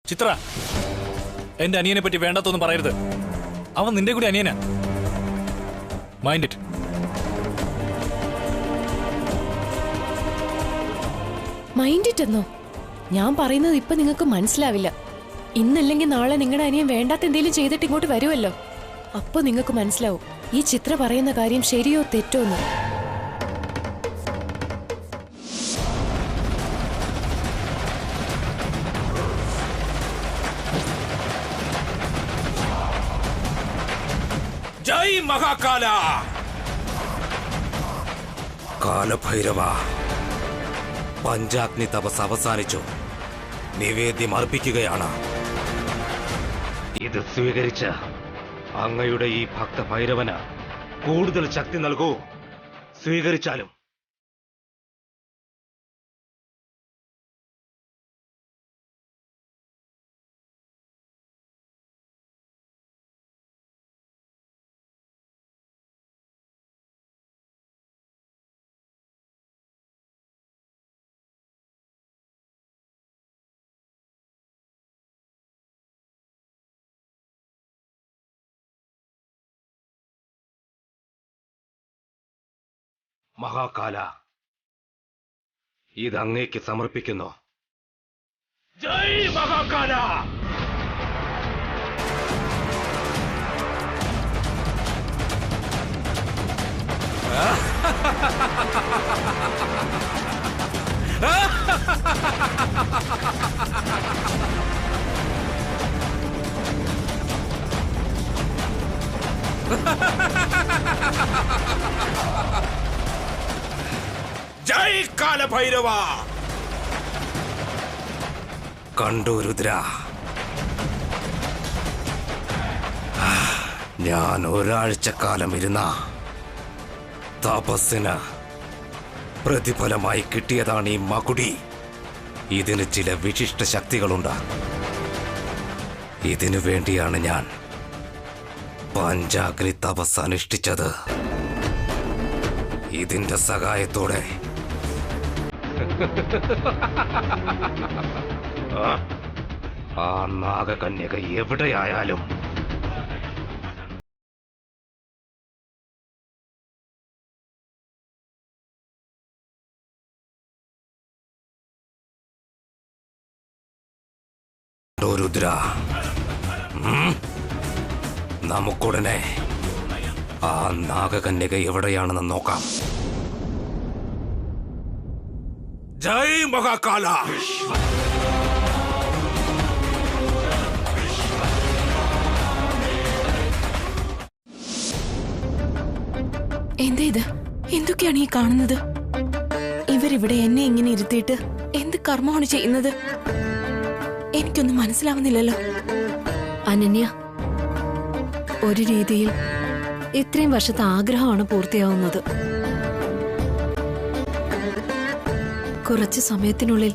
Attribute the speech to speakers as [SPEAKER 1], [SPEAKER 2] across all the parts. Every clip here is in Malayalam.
[SPEAKER 1] ചിത്ര, എന്റെ അനിയനെ പറ്റി വേണ്ടാത്തൊന്നും പറയരുത്. അവൻ നിന്റെ കൂടി അനിയനാ. Mind it.
[SPEAKER 2] മൈൻഡ് ഇറ്റ് എന്നോ? ഞാൻ പറയുന്നത് ഇപ്പൊ നിങ്ങൾക്ക് മനസ്സിലാവില്ല. ഇന്നല്ലെങ്കിൽ നാളെ നിങ്ങളുടെ അനിയൻ വേണ്ടാത്ത എന്തെങ്കിലും ചെയ്തിട്ട് ഇങ്ങോട്ട് വരുമല്ലോ. അപ്പൊ നിങ്ങൾക്ക് മനസ്സിലാവും ഈ ചിത്ര പറയുന്ന കാര്യം ശരിയോ തെറ്റോ എന്ന്.
[SPEAKER 3] ജയ് മഹാകാല! കാലഭൈരവ, പഞ്ചാഗ്നി തപസ് അവസാനിച്ചു. നിവേദ്യം അർപ്പിക്കുകയാണ്. ഇത് സ്വീകരിച്ച് അങ്ങയുടെ ഈ ഭക്തഭൈരവന് കൂടുതൽ ശക്തി നൽകൂ. സ്വീകരിച്ചാലും. മഹാകാല, ഇത് അങ്ങേക്ക് സമർപ്പിക്കുന്നു. ജയ് മഹാകാല! ജയ് കാലഭൈരവ! കണ്ടു രുദ്ര, ഞാൻ ഒരാഴ്ചക്കാലം ഇരുന്ന തപസ്സിന് പ്രതിഫലമായി കിട്ടിയതാണ് ഈ മകുടി. ഇതിന് ചില വിശിഷ്ട ശക്തികളുണ്ട്. ഇതിനു വേണ്ടിയാണ് ഞാൻ പഞ്ചാഗ്നി തപസ് അനുഷ്ഠിച്ചത്. ഇതിന്റെ സഹായത്തോടെ ആ നാഗകന്യക എവിടെയായാലും രുദ്ര, നമുക്കുടനെ ആ നാഗകന്യക എവിടെയാണെന്ന് നോക്കാം. ജയ് മഹാകാല!
[SPEAKER 2] എന്താ ഇത്? എന്തൊക്കെയാണ് ഈ കാണുന്നത്? ഇവരിവിടെ എന്നെ ഇങ്ങനെ ഇരുത്തിയിട്ട് എന്ത് കർമ്മമാണ് ചെയ്യുന്നത്? എനിക്കൊന്നും മനസ്സിലാവുന്നില്ലല്ലോ.
[SPEAKER 4] അനന്യ, ഒരു രീതിയിൽ ഇത്രയും വർഷത്തെ ആഗ്രഹമാണ് പൂർത്തിയാവുന്നത്. കുറച്ച് സമയത്തിനുള്ളിൽ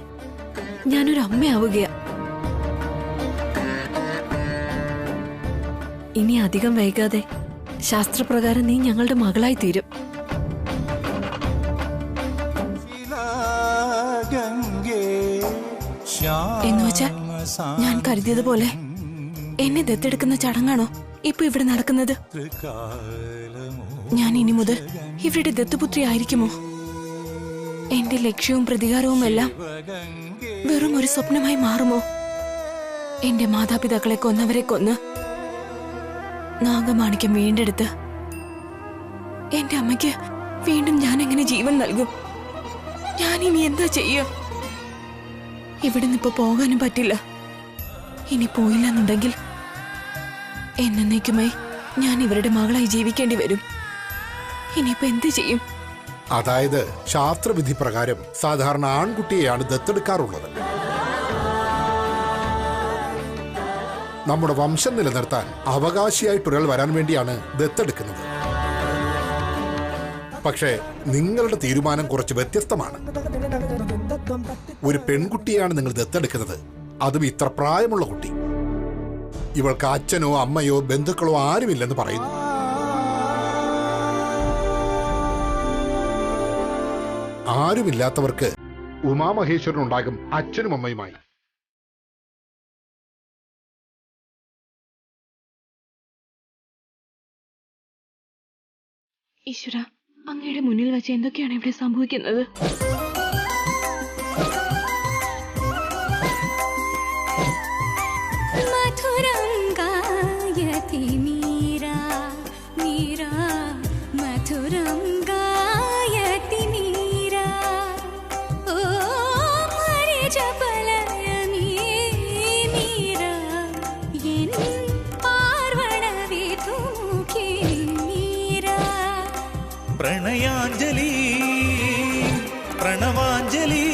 [SPEAKER 4] ഞാനൊരു അമ്മയാവുകയാ. ഇനി അധികം വൈകാതെ ശാസ്ത്രപ്രകാരം നീ ഞങ്ങളുടെ മകളായി തീരും.
[SPEAKER 2] എന്നുവെച്ചാൽ ഞാൻ കരുതിയതുപോലെ എന്നെ ദത്തെടുക്കുന്ന ചടങ്ങാണോ ഇപ്പൊ ഇവിടെ നടക്കുന്നത്? ഞാൻ ഇനി മുതൽ ഇവരുടെ ദത്തുപുത്രി ആയിരിക്കുമോ? എന്റെ ലക്ഷ്യവും പ്രതികാരവും എല്ലാം വെറും ഒരു സ്വപ്നമായി മാറുമോ? എന്റെ മാതാപിതാക്കളെ കൊന്നവരെ കൊന്ന് നാഗമാണിക്യം വീണ്ടെടുത്ത് എന്റെ അമ്മയ്ക്ക് വീണ്ടും ഞാൻ എങ്ങനെ ജീവൻ നൽകും? ഞാൻ ഇനി എന്താ ചെയ്യുക? ഇവിടുന്ന് ഇപ്പൊ പോകാനും പറ്റില്ല. ഇനി പോയില്ലെന്നുണ്ടെങ്കിൽ എന്നേക്കുമായി ഞാൻ ഇവരുടെ മകളായി ജീവിക്കേണ്ടി വരും. ഇനിയിപ്പോ എന്ത് ചെയ്യും?
[SPEAKER 5] അതായത് ശാസ്ത്രവിധി പ്രകാരം സാധാരണ ആൺകുട്ടിയെയാണ് ദത്തെടുക്കാറുള്ളത്. നമ്മുടെ വംശം നിലനിർത്താൻ അവകാശിയായിട്ടൊരാൾ വരാൻ വേണ്ടിയാണ് ദത്തെടുക്കുന്നത്. പക്ഷേ നിങ്ങളുടെ തീരുമാനം കുറച്ച് വ്യത്യസ്തമാണ്. ഒരു പെൺകുട്ടിയാണ് നിങ്ങൾ ദത്തെടുക്കുന്നത്, അതും ഇത്ര പ്രായമുള്ള കുട്ടി. ഇവൾക്ക് അച്ഛനോ അമ്മയോ ബന്ധുക്കളോ ആരുമില്ലെന്ന് പറയുന്നു. ആരുമില്ലാത്തവർക്ക് ഉമാമഹേശ്വരൻ ഉണ്ടാകും അച്ഛനും അമ്മയുമായി.
[SPEAKER 2] ഈശ്വര, അങ്ങയുടെ മുന്നിൽ വെച്ച് എന്തൊക്കെയാണ് ഇവിടെ സംഭവിക്കുന്നത്?
[SPEAKER 6] മധുരം ഗായതി മീരാ മീരാ, മധുരം ഗായതി മീരാ. ഓ മരി ജപലയമീ മീരാ, എൻ പാർവണവേ തൂക്കി മീരാ.
[SPEAKER 7] പ്രണയാഞ്ജലി പ്രണവാഞ്ജലി,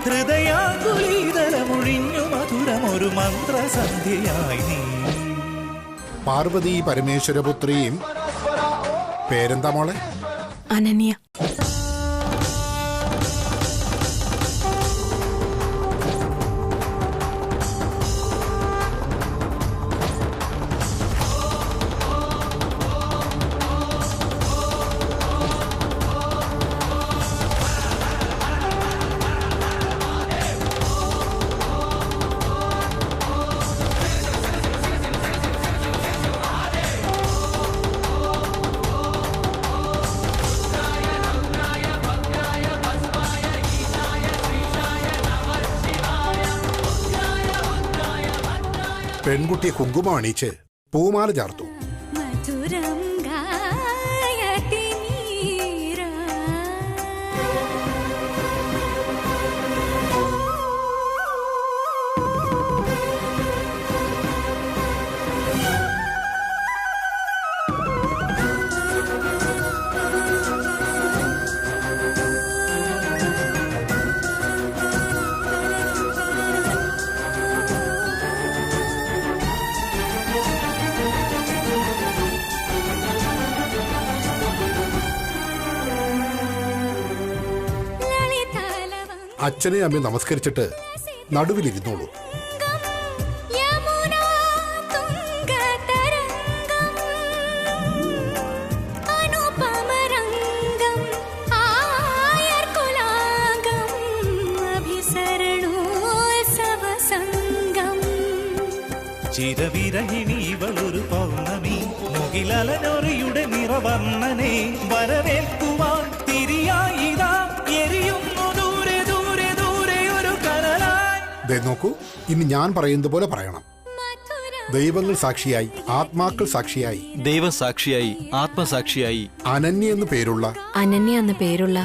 [SPEAKER 7] ഹൃദയാകുലീതലമൊഴിഞ്ഞു മധുരമൊരു മന്ത്രസന്ധ്യയായി നീ.
[SPEAKER 5] പാർവതി പരമേശ്വരപുത്രിയും. പേരെന്താ മോളെ?
[SPEAKER 2] അനന്യ.
[SPEAKER 5] പെൺകുട്ടിയെ കുങ്കുമം അണിയിച്ച് പൂമാല ചാർത്തു.
[SPEAKER 6] മധുരം ഗായതി മീരാ.
[SPEAKER 5] അച്ഛനെ അമ്മയും നമസ്കരിച്ചിട്ട് നടുവിലിരുന്നോളൂ.
[SPEAKER 6] യമുനാ തുംഗതരംഗം, അനുപമരംഗം, ആയർകുലാംഗം, അഭിസരണോത്സവസംഗം.
[SPEAKER 7] ചിരവിരഹിണീവളൊരു പൗർണമി, മുകിലലനൊറിയുടെ നിറവർണ്ണനെ വരവേൽക്കുവാൻ തിരിയായിതാ എരിയുന്നു ദൂരെ ദൂരെ ദൂരെ ഒരു കനലായി.
[SPEAKER 5] ദേ നോക്കൂ, ഇനി ഞാൻ പറയുന്നത് പോലെ പറയണം. ദൈവങ്ങൾ സാക്ഷിയായി, ആത്മാക്കൾ സാക്ഷിയായി,
[SPEAKER 1] ദൈവം സാക്ഷിയായി, ആത്മസാക്ഷിയായി,
[SPEAKER 5] അനന്യ എന്ന് പേരുള്ള
[SPEAKER 4] അനന്യ എന്ന പേരുള്ള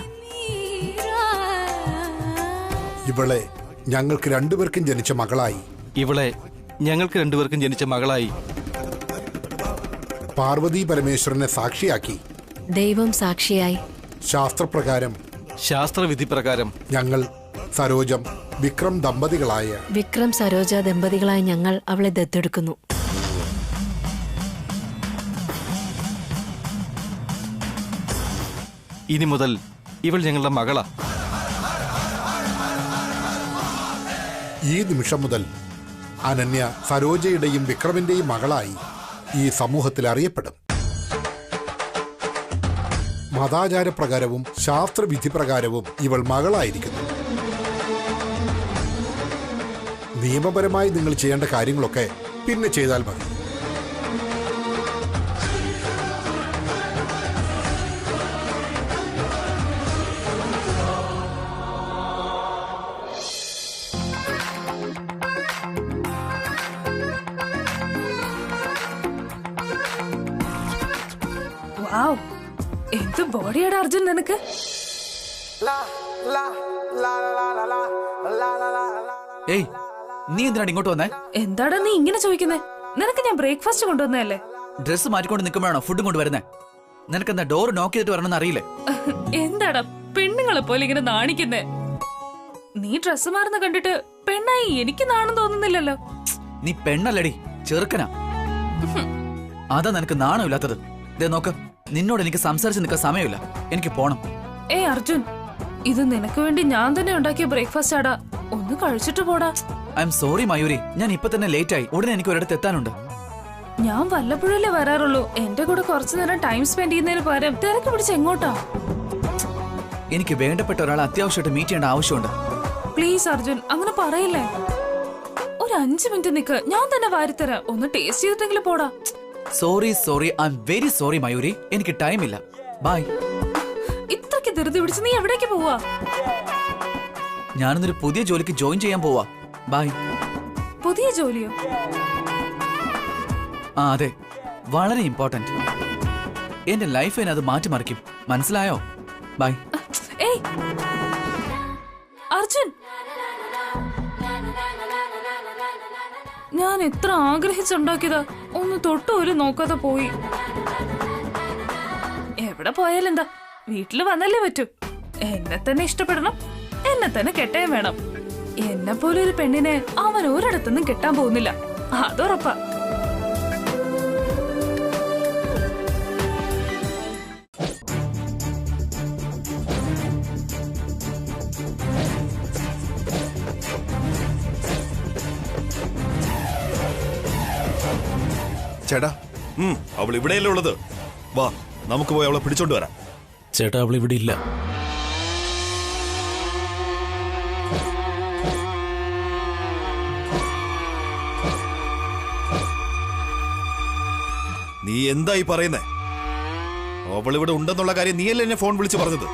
[SPEAKER 5] ഇവളെ ഞങ്ങൾക്ക് രണ്ടുപേർക്കും ജനിച്ച മകളായി,
[SPEAKER 1] ഇവളെ ഞങ്ങൾക്ക് രണ്ടുപേർക്കും ജനിച്ച മകളായി,
[SPEAKER 5] പാർവതി പരമേശ്വരനെ സാക്ഷിയാക്കി,
[SPEAKER 4] ദൈവം സാക്ഷിയായി,
[SPEAKER 5] ശാസ്ത്രപ്രകാരം
[SPEAKER 1] ശാസ്ത്രവിധി പ്രകാരം
[SPEAKER 5] ഞങ്ങൾ സരോജം വിക്രം ദമ്പതികളായ
[SPEAKER 4] വിക്രം സരോജ ദമ്പതികളായ ഞങ്ങൾ അവളെ ദത്തെടുക്കുന്നു.
[SPEAKER 1] ഇനി മുതൽ ഇവൾ ഞങ്ങളുടെ മകളാ.
[SPEAKER 5] ഈ നിമിഷം മുതൽ അനന്യ സരോജയുടെയും വിക്രമിന്റെയും മകളായി ഈ സമൂഹത്തിൽ അറിയപ്പെടും. മതാചാരപ്രകാരവും ശാസ്ത്രവിധിപ്രകാരവും ഇവൾ മകളായിരിക്കുന്നു. നിയമപരമായി നിങ്ങൾ ചെയ്യേണ്ട കാര്യങ്ങളൊക്കെ പിന്നെ ചെയ്താൽ മതി.
[SPEAKER 2] എന്ത് ബോഡിയാടാ അർജുൻ നിനക്ക്?
[SPEAKER 8] ഏയ്, നീ എന്തിനാണ് ഇങ്ങോട്ട് വന്നേ?
[SPEAKER 2] എന്താടാ നീ ഇങ്ങനെ ചോദിക്കുന്നേ? നിനക്ക് ഞാൻ ബ്രേക്ക്ഫാസ്റ്റ് കൊണ്ടുവന്നതല്ലേ?
[SPEAKER 8] ഡ്രസ്സ് മാറ്റിക്കൊണ്ട് നിൽക്കുമ്പോഴാണോ ഫുഡും കൊണ്ട് വരുന്നേ? നിനക്കെന്താ ഡോർ നോക്ക് ചെയ്തിട്ട് വരണമെന്ന് അറിയില്ലേ?
[SPEAKER 2] എന്താടാ പെണ്ണുങ്ങളെ പോലെ ഇങ്ങനെ നാണിക്കുന്നേ? നീ ഡ്രസ്സ് മാറുന്ന കണ്ടിട്ട് പെണ്ണായി എനിക്ക് നാണം തോന്നുന്നില്ലല്ലോ.
[SPEAKER 8] നീ പെണ്ണല്ലടി, ചെറുക്കനാ. അതാ നിനക്ക് നാണമില്ലാത്തത്. ദേ നോക്ക്, നിന്നോട് എനിക്ക് സംസാരിച്ച് നിൽക്കാൻ സമയമില്ല. എനിക്ക് പോണം.
[SPEAKER 2] ഏയ് അർജുൻ, ഇത് നിനക്ക് വേണ്ടി ഞാൻ തന്നെ ഉണ്ടാക്കിയ ബ്രേക്ക്ഫാസ്റ്റ് ആടാ. ഒന്ന് കഴിച്ചിട്ട് പോടാ.
[SPEAKER 8] ഐ എം സോറി മയൂരി, ഞാൻ ഇപ്പൊ തന്നെ ലേറ്റ് ആയി. ഉടനെ എനിക്ക് ഒരിടത്ത് എത്താനുണ്ട്.
[SPEAKER 2] ഞാൻ വല്ലപ്പോഴല്ലേ വരാറുള്ളൂ. എന്റെ കൂടെ കുറച്ചു നേരം ടൈം സ്പെൻഡ് ചെയ്യുന്നതിന് പകരം തിരക്ക് പിടിച്ച് എങ്ങോട്ടാ?
[SPEAKER 8] എനിക്ക് വേണ്ടപ്പെട്ട ഒരാളെ അത്യാവശ്യമായിട്ട് മീറ്റ് ചെയ്യേണ്ട ആവശ്യമുണ്ട്.
[SPEAKER 2] പ്ലീസ് അർജുൻ, അങ്ങനെ പറയില്ലേ. ഒരു 5 മിനിറ്റ് നിക്ക്, ഞാൻ തന്നെ വാരിത്തരാം. ഒന്ന് ടേസ്റ്റ് ചെയ്തിട്ടെങ്കിലും പോടാ.
[SPEAKER 8] Sorry sorry, I am very sorry Mayuri. എനിക്ക് ടൈമില്ല. ബൈ.
[SPEAKER 2] ഇത്രയ്ക്ക് ധൃതി പിടിച്ച് നീ എവിടേക്ക് പോവാ?
[SPEAKER 8] ഞാനൊന്നൊരു പുതിയ ജോലിക്ക് ജോയിൻ ചെയ്യാൻ പോവാ. ബൈ.
[SPEAKER 2] പുതിയ ജോലിയോ?
[SPEAKER 8] ആ അതെ, വളരെ ഇമ്പോർട്ടന്റ്. എന്റെ ലൈഫിനെ അത് മാറ്റിമറിക്കും. മനസ്സിലായോ? ബൈ.
[SPEAKER 2] ഏയ് അർജുൻ, ഞാൻ എത്ര ആഗ്രഹിച്ചുണ്ടാക്കിയതാ, ഒന്ന് തൊട്ടുപോലും നോക്കാതെ പോയി. എവിടെ പോയാലെന്താ, വീട്ടില് വന്നല്ലേ പറ്റൂ. എന്നെ തന്നെ ഇഷ്ടപ്പെടണം, എന്നെ തന്നെ കെട്ടേം വേണം. എന്നെ പോലെ ഒരു പെണ്ണിനെ അവൻ ഒരിടത്തൊന്നും കെട്ടാൻ പോകുന്നില്ല, അതുറപ്പാ.
[SPEAKER 9] ചേട്ടാ, അവൾ ഇവിടെയല്ലേ ഉള്ളത്? വാ, നമുക്ക് പോയി അവളെ പിടിച്ചോണ്ട് വരാം.
[SPEAKER 1] ചേട്ടാ, അവൾ ഇവിടെ ഇല്ല.
[SPEAKER 9] നീ എന്തായി പറയുന്നേ? അവൾ ഇവിടെ ഉണ്ടെന്നുള്ള കാര്യം നീയല്ലേ എന്നെ ഫോൺ വിളിച്ച് പറഞ്ഞത്?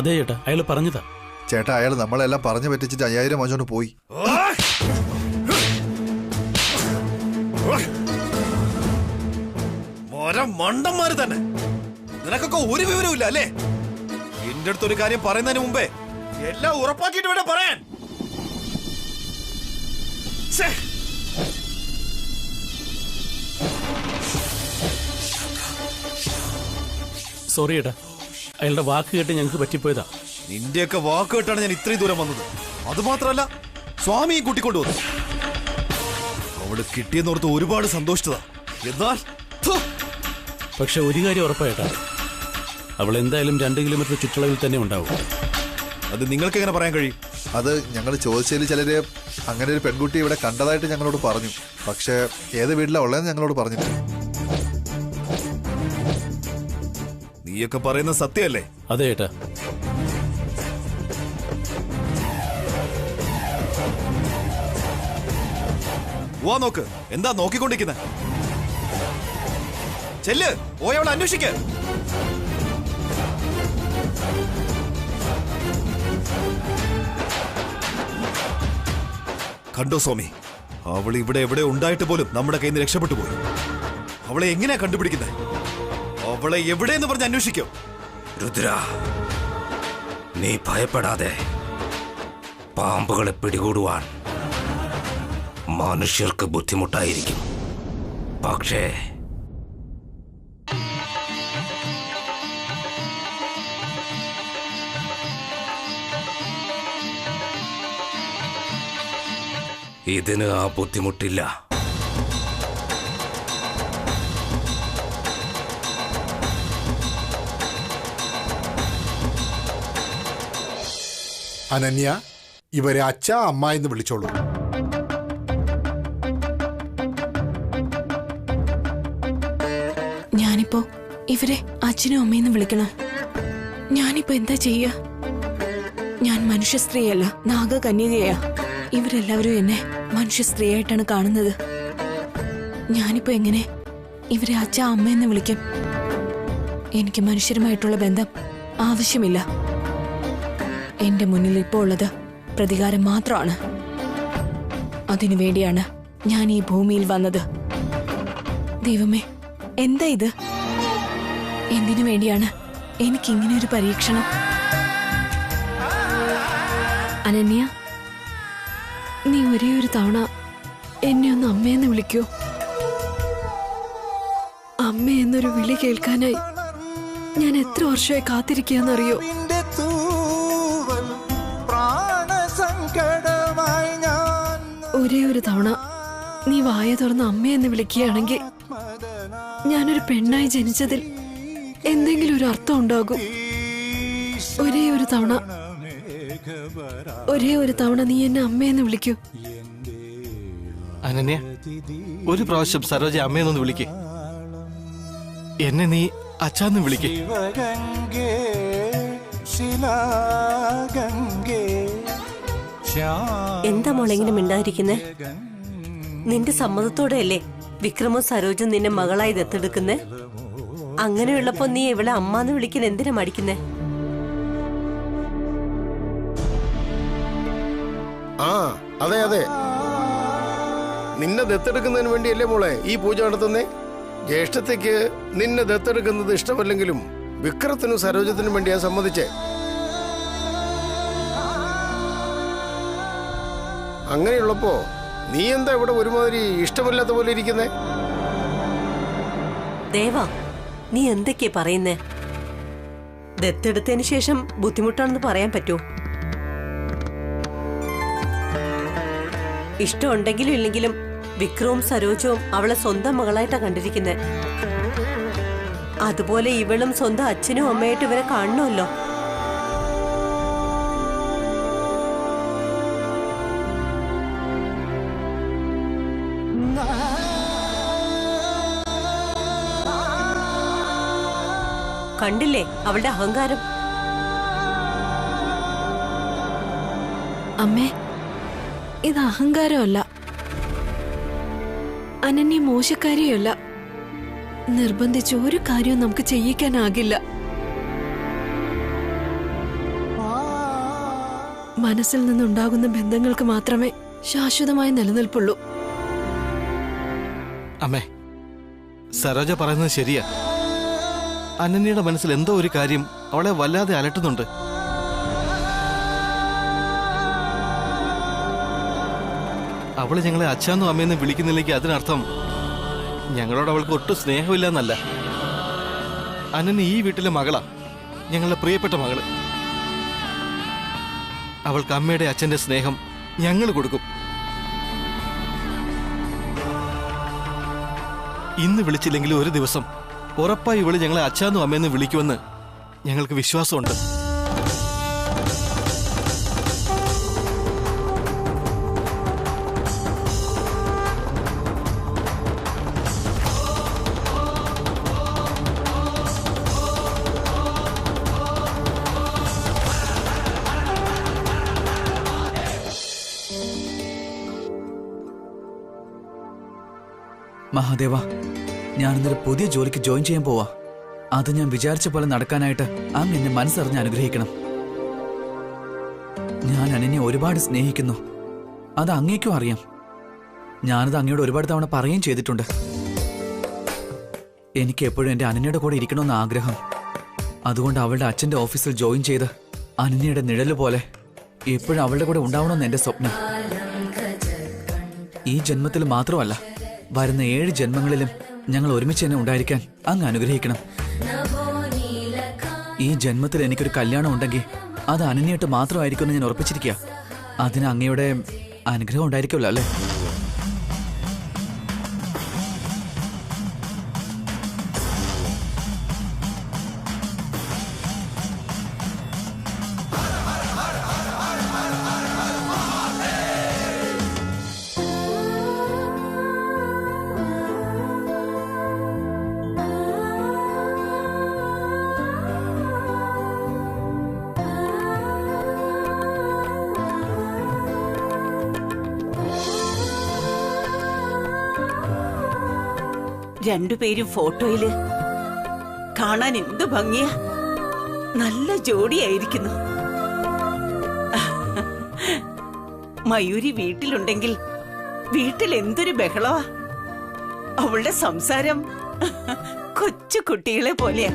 [SPEAKER 1] അതെ ചേട്ടാ, അയാൾ പറഞ്ഞതാ.
[SPEAKER 10] ചേട്ടാ, അയാൾ നമ്മളെല്ലാം പറഞ്ഞു പറ്റിച്ചിട്ട് 5000 വാങ്ങിച്ചോണ്ട് പോയി.
[SPEAKER 9] മണ്ടന്മാര് തന്നെ. നിനക്കൊക്കെ ഒരു വിവരമില്ല അല്ലേ? എന്റെ അടുത്തൊരു കാര്യം പറയുന്നതിന് മുമ്പേ എല്ലാം ഉറപ്പാക്കിയിട്ട് വേണം പറയാൻ.
[SPEAKER 1] സോറി ചേട്ടാ, അയാളുടെ വാക്ക് കേട്ട് ഞങ്ങൾക്ക് പറ്റിപ്പോയതാ.
[SPEAKER 9] നിന്റെയൊക്കെ വാക്ക് കേട്ടാണ് ഞാൻ ഇത്രയും ദൂരം വന്നത്. അതുമാത്രമല്ല, സ്വാമിയെ കൂട്ടിക്കൊണ്ടുവന്നു. അവള് കിട്ടിയെന്നോർത്ത് ഒരുപാട് സന്തോഷിച്ചതാ. എന്നാൽ
[SPEAKER 1] പക്ഷെ ഒരു കാര്യം ഉറപ്പായിട്ടാ, അവൾ എന്തായാലും 2 കിലോമീറ്റർ ചുറ്റളവിൽ തന്നെ ഉണ്ടാവും.
[SPEAKER 9] അത് നിങ്ങൾക്ക് എങ്ങനെ പറയാൻ കഴിയും?
[SPEAKER 10] അത് ഞങ്ങൾ ചോദിച്ചതിൽ ചിലര് അങ്ങനെ ഒരു പെൺകുട്ടി ഇവിടെ കണ്ടതായിട്ട് ഞങ്ങളോട് പറഞ്ഞു. പക്ഷെ ഏത് വീട്ടിലാണ് ഉള്ളതെന്ന് ഞങ്ങളോട് പറഞ്ഞിട്ടില്ല.
[SPEAKER 9] നീയൊക്കെ പറയുന്ന സത്യമല്ലേ?
[SPEAKER 1] അതെ ചേട്ടാ.
[SPEAKER 9] വാ, നോക്ക്. എന്താ നോക്കിക്കൊണ്ടിരിക്കുന്നത്? ചെല്ല്, പോയി അവളെ അന്വേഷിക്ക. കണ്ടോ സ്വാമി, അവൾ ഇവിടെ എവിടെ ഉണ്ടായിട്ട് പോലും നമ്മുടെ കയ്യിൽ നിന്ന് രക്ഷപ്പെട്ടു പോയി. അവളെ എങ്ങനെയാ കണ്ടുപിടിക്കുന്നത്? അവളെ എവിടെയെന്ന് പറഞ്ഞ് അന്വേഷിക്കോ?
[SPEAKER 3] രുദ്ര, നീ ഭയപ്പെടാതെ. പാമ്പുകളെ പിടികൂടുവാൻ മനുഷ്യർക്ക് ബുദ്ധിമുട്ടായിരിക്കും, പക്ഷേ ഇതിന് ആ ബുദ്ധിമുട്ടില്ല.
[SPEAKER 5] അനന്യ, ഇവരെ അച്ഛ അമ്മ എന്ന് വിളിച്ചോളൂ.
[SPEAKER 2] ഞാനിപ്പോ ഇവരെ അച്ഛനും അമ്മയെന്ന് വിളിക്കണം. ഞാനിപ്പോ എന്താ ചെയ്യ? ഞാൻ മനുഷ്യ സ്ത്രീയല്ല, നാഗകന്യകയാ. ഇവരെല്ലാവരും എന്നെ മനുഷ്യ സ്ത്രീയായിട്ടാണ് കാണുന്നത്. ഞാനിപ്പോ എങ്ങനെ ഇവരെ അച്ഛ അമ്മയെന്ന് വിളിക്കും? എനിക്ക് മനുഷ്യരുമായിട്ടുള്ള ബന്ധം ആവശ്യമില്ല. എന്റെ മുന്നിൽ ഇപ്പോൾ ഉള്ളത് പ്രതികാരം മാത്രമാണ്. അതിനുവേണ്ടിയാണ് ഞാൻ ഈ ഭൂമിയിൽ വന്നത്. ദൈവമേ, എന്താ ഇത്? എന്തിനു വേണ്ടിയാണ് എനിക്കിങ്ങനെ ഒരു പരീക്ഷണം?
[SPEAKER 4] അനന്യ, നീ ഒരേ ഒരു തവണ എന്നെ ഒന്ന് അമ്മയെന്ന് വിളിക്കൂ. അമ്മ എന്നൊരു വിളി കേൾക്കാനായി ഞാൻ എത്ര വർഷമായി കാത്തിരിക്കുകയെന്നറിയോ? ഒരേ ഒരു തവണ നീ വായ തുറന്ന് അമ്മയെന്ന് വിളിക്കുകയാണെങ്കിൽ ഞാനൊരു പെണ്ണായി ജനിച്ചതിൽ എന്തെങ്കിലും ഒരു അർത്ഥം ഉണ്ടാകും. ഒരേ ഒരു തവണ നീ എന്നെ അമ്മയെന്ന് വിളിക്കൂ.
[SPEAKER 11] അനന്യ, ഒരു പ്രാവശ്യം സരോജ അമ്മയെന്നൊന്ന് വിളിക്കേ. എന്നെ നീ അച്ഛാന്ന് വിളിക്കേ.
[SPEAKER 12] എന്താ മോളെങ്ങനെ മിണ്ടാതിരിക്കുന്നേ? നിന്റെ സമ്മതത്തോടെയല്ലേ വിക്രമും സരോജും നിന്നെ മകളായി ദത്തെടുക്കുന്നേ? അങ്ങനെയുള്ളപ്പോ നീ ഇവളെ അമ്മാന്ന് വിളിക്കാൻ എന്തിനാ മടിക്കുന്നേ?
[SPEAKER 13] ആ അതെ അതെ, നിന്നെ ദത്തെടുക്കുന്നതിന് വേണ്ടിയല്ലേ മോളെ ഈ പൂജ നടത്തുന്നേ? ജ്യേഷ്ഠത്തേക്ക് നിന്നെ ദത്തെടുക്കുന്നത് ഇഷ്ടമല്ലെങ്കിലും വിക്രത്തിനും സരോജത്തിനും വേണ്ടിയാ സമ്മതിച്ചേ. അങ്ങനെയുള്ളപ്പോ നീ എന്താ ഇവിടെ ഒരുമാതിരി ഇഷ്ടമില്ലാത്ത പോലെ ഇരിക്കുന്നേ?
[SPEAKER 12] ദേവാ, നീ എന്തൊക്കെയാ പറയുന്നേ? ദത്തെടുത്തതിന് ശേഷം ബുദ്ധിമുട്ടാണെന്ന് പറയാൻ പറ്റുമോ? ഇഷ്ടമുണ്ടെങ്കിലും ഇല്ലെങ്കിലും വിക്രവും സരോജവും അവളെ സ്വന്തം മകളായിട്ടാ കണ്ടിരിക്കുന്നത്. അതുപോലെ ഇവളും സ്വന്തം അച്ഛനും അമ്മയായിട്ട് ഇവരെ കാണണമല്ലോ. കണ്ടില്ലേ അവളുടെ അഹങ്കാരം?
[SPEAKER 4] അമ്മേ, ഇത് അഹങ്കാരമല്ല, അനന്യ മോശക്കാരിയല്ല. നിർബന്ധിച്ച് ഒരു കാര്യവും നമുക്ക് ചെയ്യിക്കാനാകില്ല. മനസ്സിൽ നിന്നുണ്ടാകുന്ന ബന്ധങ്ങൾക്ക് മാത്രമേ ശാശ്വതമായി നിലനിൽപ്പുള്ളൂ.
[SPEAKER 11] അമ്മേ, സരോജ പറയുന്നത് ശരിയാ. അനന്യയുടെ മനസ്സിൽ എന്തോ ഒരു കാര്യം അവളെ വല്ലാതെ അലട്ടുന്നുണ്ട്. അവള് ഞങ്ങളെ അച്ഛാന്നും അമ്മയെന്നും വിളിക്കുന്നില്ലെങ്കിൽ അതിനർത്ഥം ഞങ്ങളോട് അവൾക്ക് ഒട്ടും സ്നേഹമില്ല എന്നല്ല. അനന്യ ഈ വീട്ടിലെ മകളാ, ഞങ്ങളുടെ പ്രിയപ്പെട്ട മകള്. അവൾക്ക് അമ്മയുടെ അച്ഛന്റെ സ്നേഹം ഞങ്ങൾ കൊടുക്കും. ഇന്ന് വിളിച്ചില്ലെങ്കിൽ ഒരു ദിവസം ഉറപ്പായി ഇവള് ഞങ്ങളെ അച്ഛാന്നും അമ്മയെന്നും വിളിക്കുമെന്ന് ഞങ്ങൾക്ക് വിശ്വാസമുണ്ട്.
[SPEAKER 8] മഹാദേവ, ഞാനിന്നൊരു പുതിയ ജോലിക്ക് ജോയിൻ ചെയ്യാൻ പോവാ. അത് ഞാൻ വിചാരിച്ച പോലെ നടക്കാനായിട്ട് അങ്ങ് എന്നെ മനസ്സറിഞ്ഞ് അനുഗ്രഹിക്കണം. ഞാൻ അനന്യെ ഒരുപാട് സ്നേഹിക്കുന്നു, അത് അങ്ങേക്കും അറിയാം. ഞാനത് അങ്ങയോട് ഒരുപാട് തവണ പറയുകയും ചെയ്തിട്ടുണ്ട്. എനിക്ക് എപ്പോഴും എൻ്റെ അനന്യയുടെ കൂടെ ഇരിക്കണമെന്ന് ആഗ്രഹം. അതുകൊണ്ട് അവളുടെ അച്ഛൻ്റെ ഓഫീസിൽ ജോയിൻ ചെയ്ത് അനന്യയുടെ നിഴല് പോലെ എപ്പോഴും അവളുടെ കൂടെ ഉണ്ടാവണമെന്ന് എൻ്റെ സ്വപ്നം. ഈ ജന്മത്തിൽ മാത്രമല്ല, വരുന്ന 7 ജന്മങ്ങളിലും ഞങ്ങൾ ഒരുമിച്ച് തന്നെ ഉണ്ടായിരിക്കാൻ അങ്ങ് അനുഗ്രഹിക്കണം. ഈ ജന്മത്തിൽ എനിക്കൊരു കല്യാണം ഉണ്ടെങ്കിൽ അത് അനന്യയായിട്ട് മാത്രമായിരിക്കുമെന്ന് ഞാൻ ഉറപ്പിച്ചിരിക്കുക. അതിന് അങ്ങയുടെ അനുഗ്രഹം ഉണ്ടായിരിക്കുമല്ലോ അല്ലേ?
[SPEAKER 14] രണ്ടുപേരും ഫോട്ടോയില് കാണാൻ എന്ത് ഭംഗിയാ, നല്ല ജോഡിയായിരിക്കുന്നു. മയൂരി വീട്ടിലുണ്ടെങ്കിൽ വീട്ടിൽ എന്തൊരു ബഹളവാ. അവളുടെ സംസാരം കൊച്ചു കുട്ടികളെ പോലെയാ.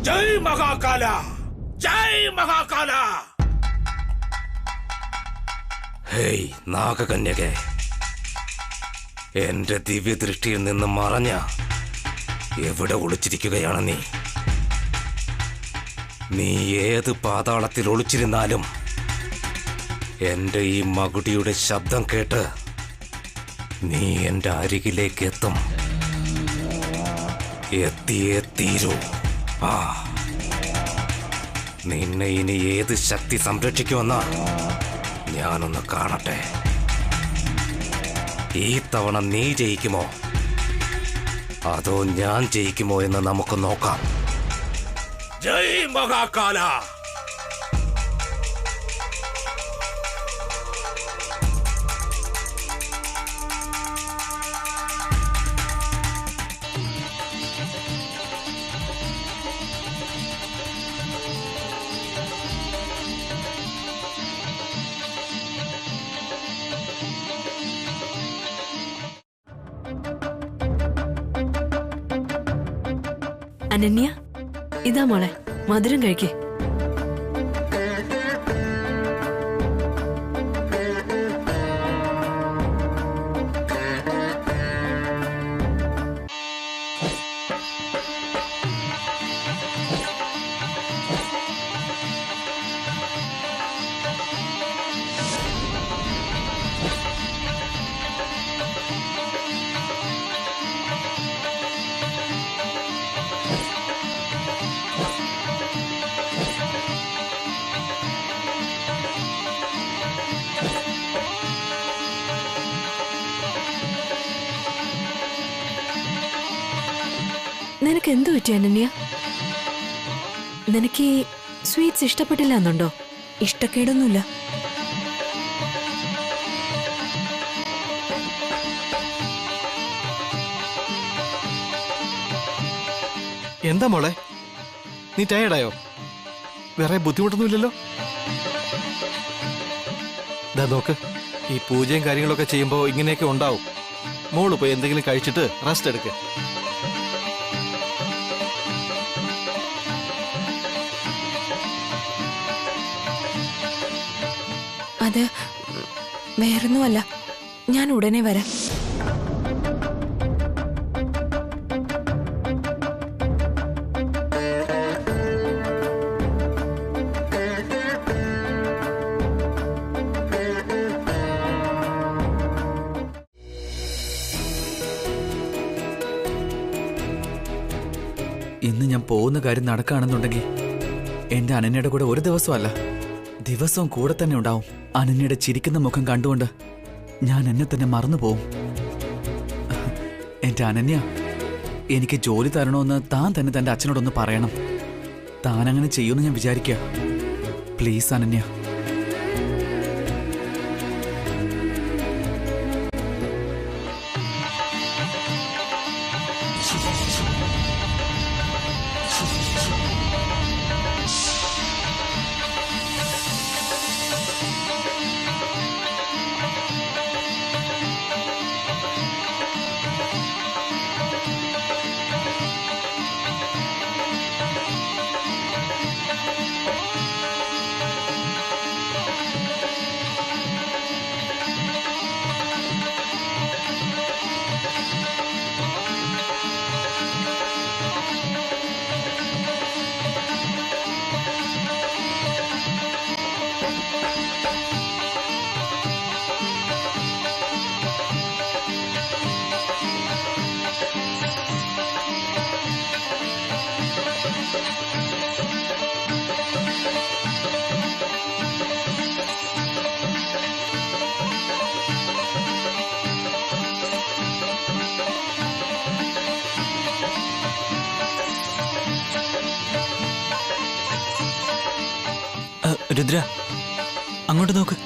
[SPEAKER 3] ജയ് മഹാകാല, ജയ് മഹാകാല. ഹേയ് നാഗകന്യകെ, എന്റെ ദിവ്യദൃഷ്ടിയിൽ നിന്ന് മറഞ്ഞ എവിടെ ഒളിച്ചിരിക്കുകയാണ് നീ? നീ ഏത് പാതാളത്തിൽ ഒളിച്ചിരുന്നാലും എന്റെ ഈ മകുടിയുടെ ശബ്ദം കേട്ട് നീ എന്റെ അരികിലേക്ക് എത്തും. എത്തിയേ തീരൂ. നിന്നെ ഇനി ഏത് ശക്തി സംരക്ഷിക്കുമെന്ന ഞാനൊന്ന് കാണട്ടെ. ഈ തവണ നീ ജയിക്കുമോ അതോ ഞാൻ ജയിക്കുമോ എന്ന് നമുക്ക് നോക്കാം. ജയ് മഹാകാല.
[SPEAKER 4] അനന്യ, ഇതാ മോളെ മധുരം കഴിക്കേ. നിനക്ക് എന്തു പറ്റി അനന്യ? നിനക്ക് ഈ സ്വീറ്റ്സ് ഇഷ്ടപ്പെട്ടില്ല എന്നുണ്ടോ?
[SPEAKER 2] ഇഷ്ടക്കേടൊന്നുമില്ല.
[SPEAKER 11] എന്താ മോളെ, നീ ടയർഡായോ? വേറെ ബുദ്ധിമുട്ടൊന്നുമില്ലല്ലോ? ദാ നോക്ക്, ഈ പൂജയും കാര്യങ്ങളൊക്കെ ചെയ്യുമ്പോൾ ഇങ്ങനെയൊക്കെ ഉണ്ടാവും. മോള് പോയി എന്തെങ്കിലും കഴിച്ചിട്ട് റെസ്റ്റ് എടുക്ക്.
[SPEAKER 2] അത് വേറൊന്നുമല്ല, ഞാൻ ഉടനെ വരാം.
[SPEAKER 8] ഇന്ന് ഞാൻ പോകുന്ന കാര്യം നടക്കുകയാണെന്നുണ്ടെങ്കിൽ എന്റെ അനന്യയുടെ കൂടെ ഒരു ദിവസമല്ല, ദിവസവും കൂടെ തന്നെ ഉണ്ടാവും. അനന്യയുടെ ചിരിക്കുന്ന മുഖം കണ്ടുകൊണ്ട് ഞാൻ എന്നെ തന്നെ മറന്നു പോവും. എന്റെ അനന്യ, എനിക്ക് ജോലി തരണമെന്ന് താൻ തന്നെ തന്റെ അച്ഛനോടൊന്ന് പറയണം. താൻ അങ്ങനെ ചെയ്യുമെന്ന് ഞാൻ വിചാരിക്കുക. പ്ലീസ് അനന്യ.
[SPEAKER 1] രുദ്ര, അങ്ങോട്ട് നോക്ക്.